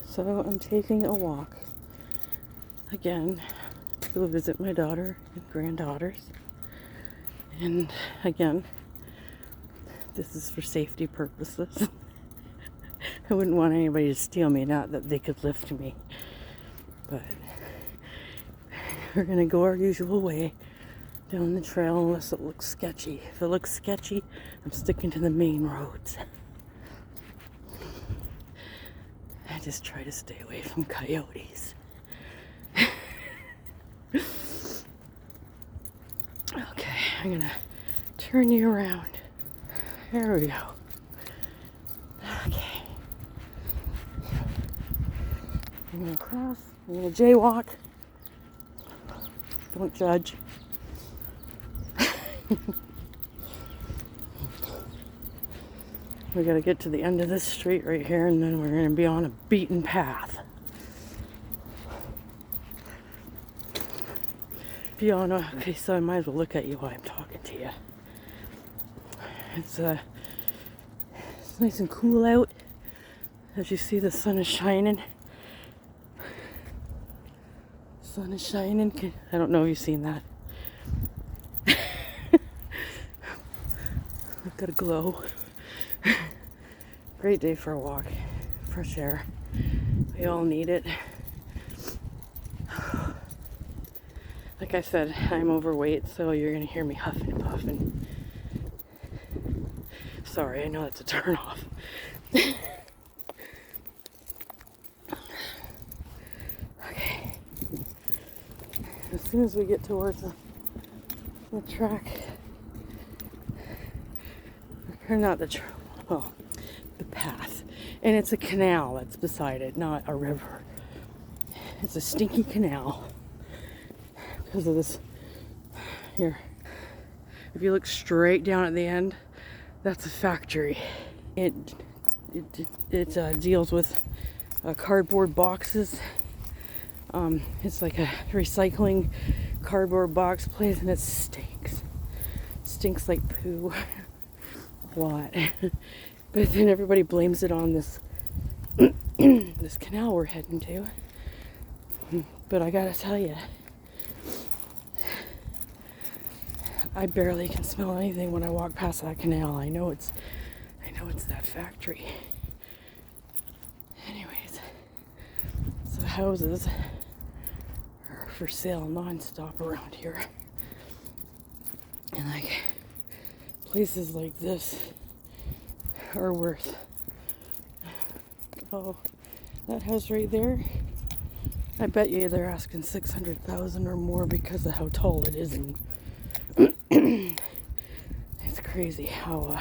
So I'm taking a walk again to go visit my daughter and granddaughters. And again, this is for safety purposes. I wouldn't want anybody to steal me, not that they could lift me. But we're going to go our usual way down the trail unless it looks sketchy. If it looks sketchy, I'm sticking to the main roads. I just try to stay away from coyotes. Okay, I'm gonna turn you around. There we go. Okay. I'm gonna cross. I'm gonna jaywalk. Don't judge. We gotta get to the end of this street right here, and then we're gonna be on a beaten path. Okay, so I might as well look at you while I'm talking to you. It's nice and cool out. As you see, the sun is shining. Sun is shining. I don't know if you've seen that. I've got a glow. Great day for a walk. Fresh air. We all need it. Like I said, I'm overweight, so you're going to hear me huffing and puffing. Sorry, I know that's a turn off. Okay. As soon as we get towards the track, or not the track, well, the path. And it's a canal that's beside it, not a river. It's a stinky canal. Because of this here. If you look straight down at the end, that's a factory. It deals with cardboard boxes. It's like a recycling cardboard box place, and it stinks. Stinks like poo. A lot. But then everybody blames it on this this canal we're heading to. But I gotta tell you, I barely can smell anything when I walk past that canal. I know it's that factory. Anyways, so houses are for sale non-stop around here. And like places like this are worth, oh, that house right there, I bet you they're asking $600,000 or more because of how tall it is, and it's crazy how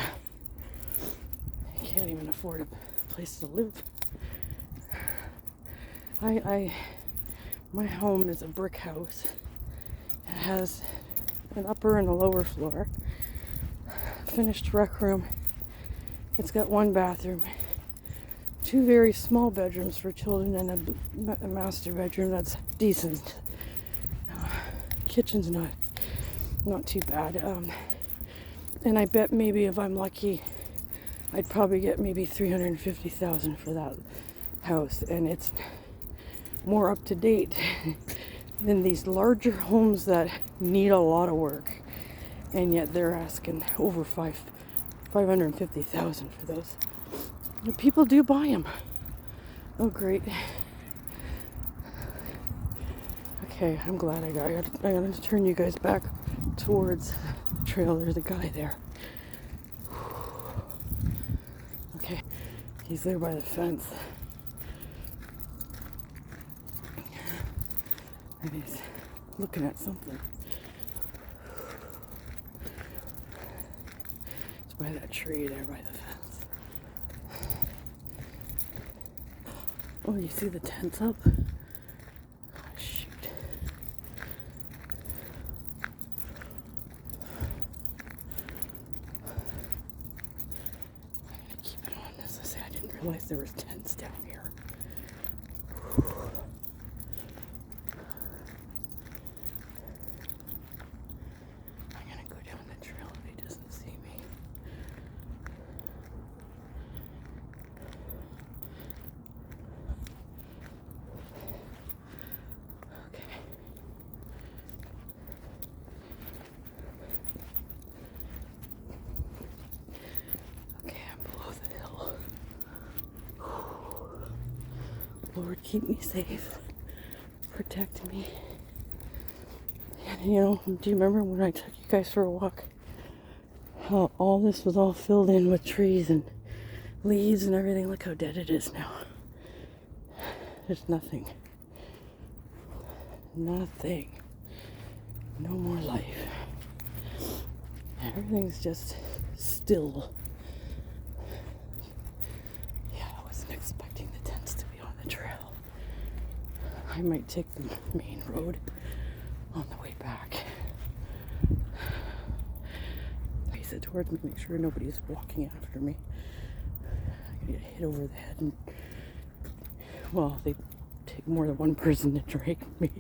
you can't even afford a place to live. My home is a brick house. It has an upper and a lower floor, finished rec room. It's got one bathroom, 2 very small bedrooms for children, and a master bedroom that's decent. Kitchen's not too bad. And I bet maybe if I'm lucky, I'd probably get maybe $350,000 for that house, and it's more up to date than these larger homes that need a lot of work, and yet they're asking over $550,000 for those. And people do buy them. Oh, great. Okay, I'm glad I got to turn you guys back towards the trail. There's a guy there. Okay, he's there by the fence. And he's looking at something. It's by that tree there by the fence. Oh, you see the tents up? Oh, shoot. I'm gonna keep it on this. I said I didn't realize there was tents down here. Lord, keep me safe. Protect me. And, you know, do you remember when I took you guys for a walk? How all this was all filled in with trees and leaves and everything. Look how dead it is now. There's nothing. Nothing. No more life. Everything's just still. Yeah, I wasn't expecting the tents to be on the trail. I might take the main road on the way back. Face it towards me, make sure nobody's walking after me. I could get hit over the head and, well, they take more than one person to drag me.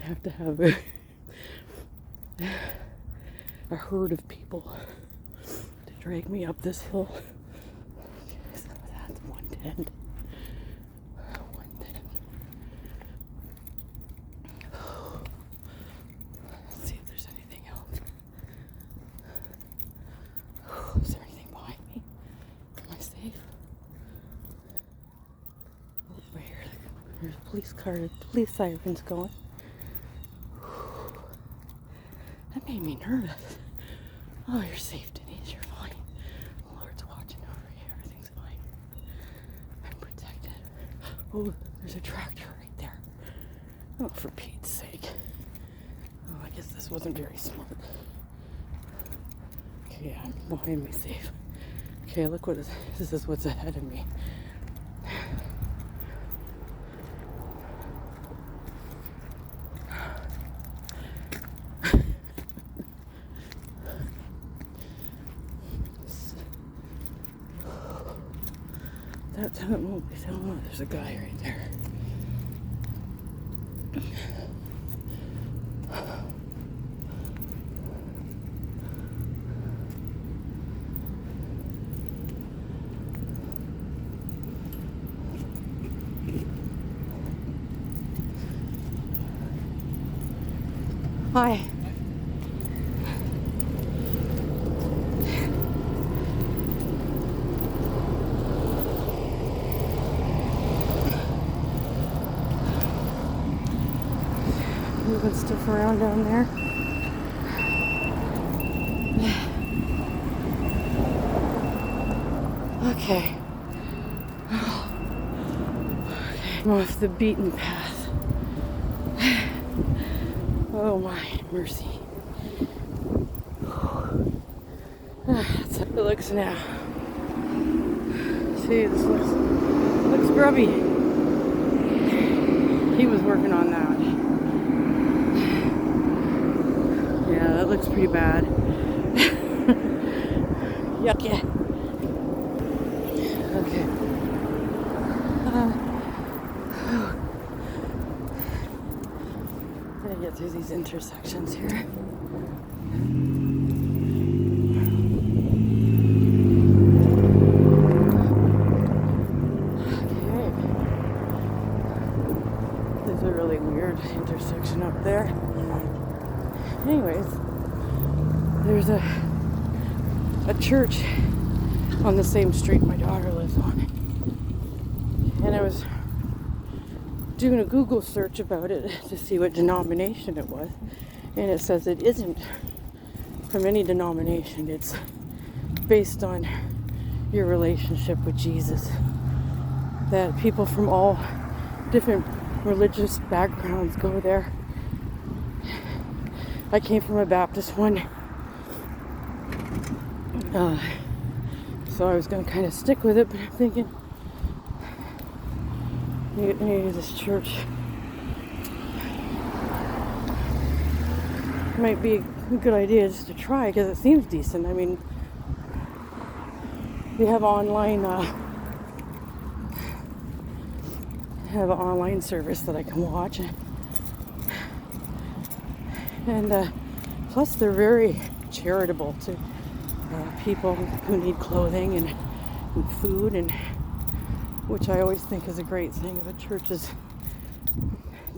I have to have a herd of people to drag me up this hill. So that's 110. 110. Let's see if there's anything else. Is there anything behind me? Am I safe? Over here, there's a police car, police sirens going. That made me nervous. Oh, you're safe, Denise. You're fine. The Lord's watching over you. Everything's fine. I'm protected. Oh, there's a tractor right there. Oh, for Pete's sake. Oh, I guess this wasn't very smart. Okay, yeah, I'm behind me safe. Okay, look what this is what's ahead of me. That tent won't be so long. There's a guy right there. Hi. Moving stuff around down there. Okay. I'm off the beaten path. Oh my mercy. That's how it looks now. See, this looks grubby. He was working on that. Yeah, that looks pretty bad. Yuck, yeah. Okay. Gotta get through these intersections here. Okay. There's a really weird intersection up there. Anyways, there's a church on the same street my daughter lives on. And I was doing a Google search about it to see what denomination it was. And it says it isn't from any denomination. It's based on your relationship with Jesus. That people from all different religious backgrounds go there. I came from a Baptist one. So I was going to kind of stick with it, but I'm thinking maybe this church might be a good idea just to try, because it seems decent. I mean, we have online have an online service that I can watch, and plus they're very charitable to people who need clothing and food, and which I always think is a great thing if a church is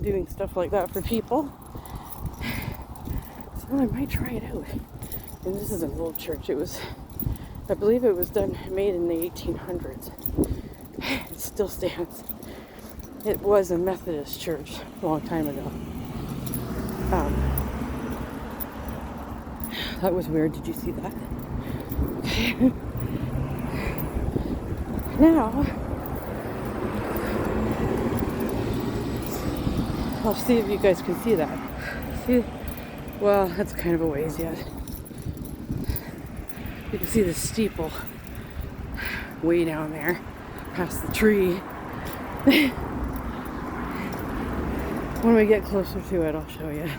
doing stuff like that for people. So I might try it out. And this is an old church. It was I believe it was made in the 1800s. It still stands. It was a Methodist church a long time ago. That was weird. Did you see that? Okay. Now, I'll see if you guys can see that. See? Well, that's kind of a ways yet. You can see the steeple way down there, past the tree. When we get closer to it, I'll show you.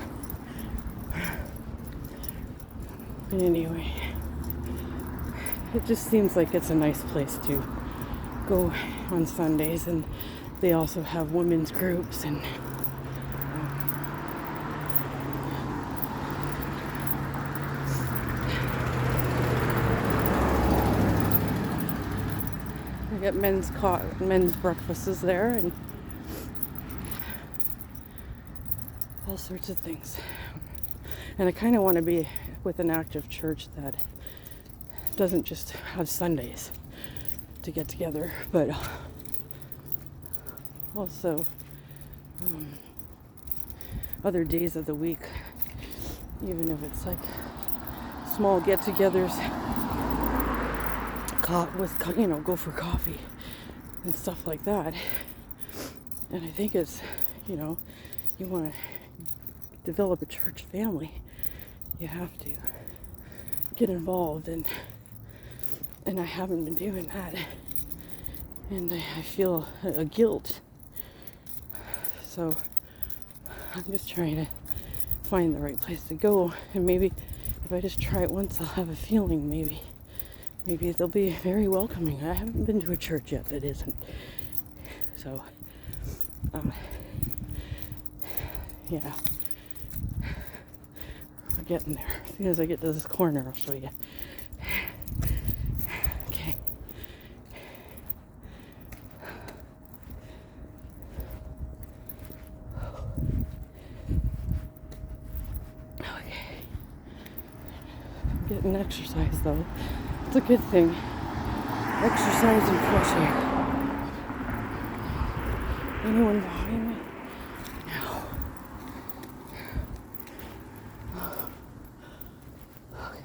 But anyway, it just seems like it's a nice place to go on Sundays, and they also have women's groups and I get men's breakfasts there and all sorts of things. And I kind of want to be with an active church that doesn't just have Sundays to get together, but also other days of the week, even if it's like small get-togethers, go for coffee and stuff like that. And I think it's, you want to develop a church family, you have to get involved, and I haven't been doing that, and I feel a guilt. So I'm just trying to find the right place to go, and maybe if I just try it once, I'll have a feeling. Maybe they'll be very welcoming. I haven't been to a church yet that isn't. So yeah, we're getting there. As soon as I get to this corner, I'll show you. Okay. Okay. Getting exercise though. It's a good thing. Exercise and fresh air. Anyone behind me? No. Okay.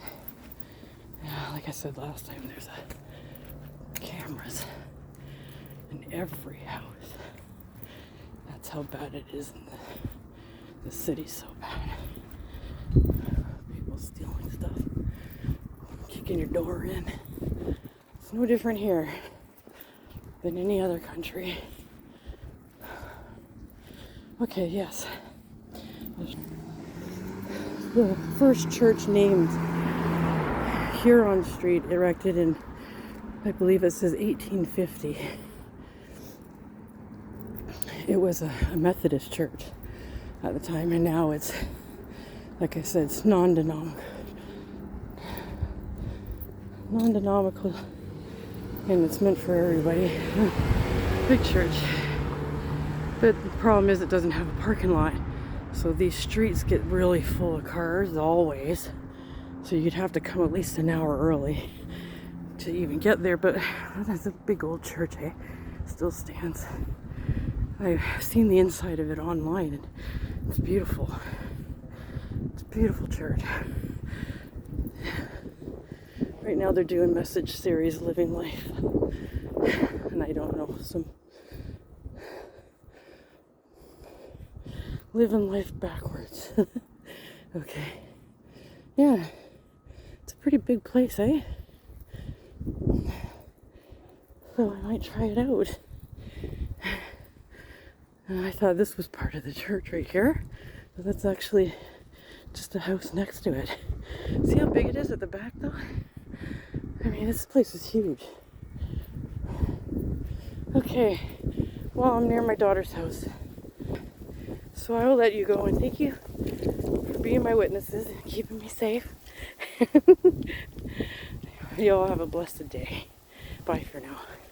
Yeah, like I said last time, there's cameras in every house. That's how bad it is in the city's so bad. People stealing stuff, kicking your door in. It's no different here than any other country. Okay, yes. The first church named Huron Street, erected in, I believe it says 1850. It was a Methodist church at the time, and now it's, like I said, it's non-denominational, and it's meant for everybody. Big church. But the problem is it doesn't have a parking lot. So these streets get really full of cars always. So you'd have to come at least an hour early to even get there. But that's a big old church, eh? Still stands. I've seen the inside of it online, and it's beautiful. It's a beautiful church. Right now they're doing message series, Living Life. And I don't know, some living life backwards. Okay. Yeah. It's a pretty big place, eh? So I might try it out. And I thought this was part of the church right here. But that's actually just a house next to it. See how big it is at the back though? I mean, this place is huge. Okay. Well, I'm near my daughter's house. So I will let you go, and thank you for being my witnesses and keeping me safe. You all have a blessed day. Bye for now.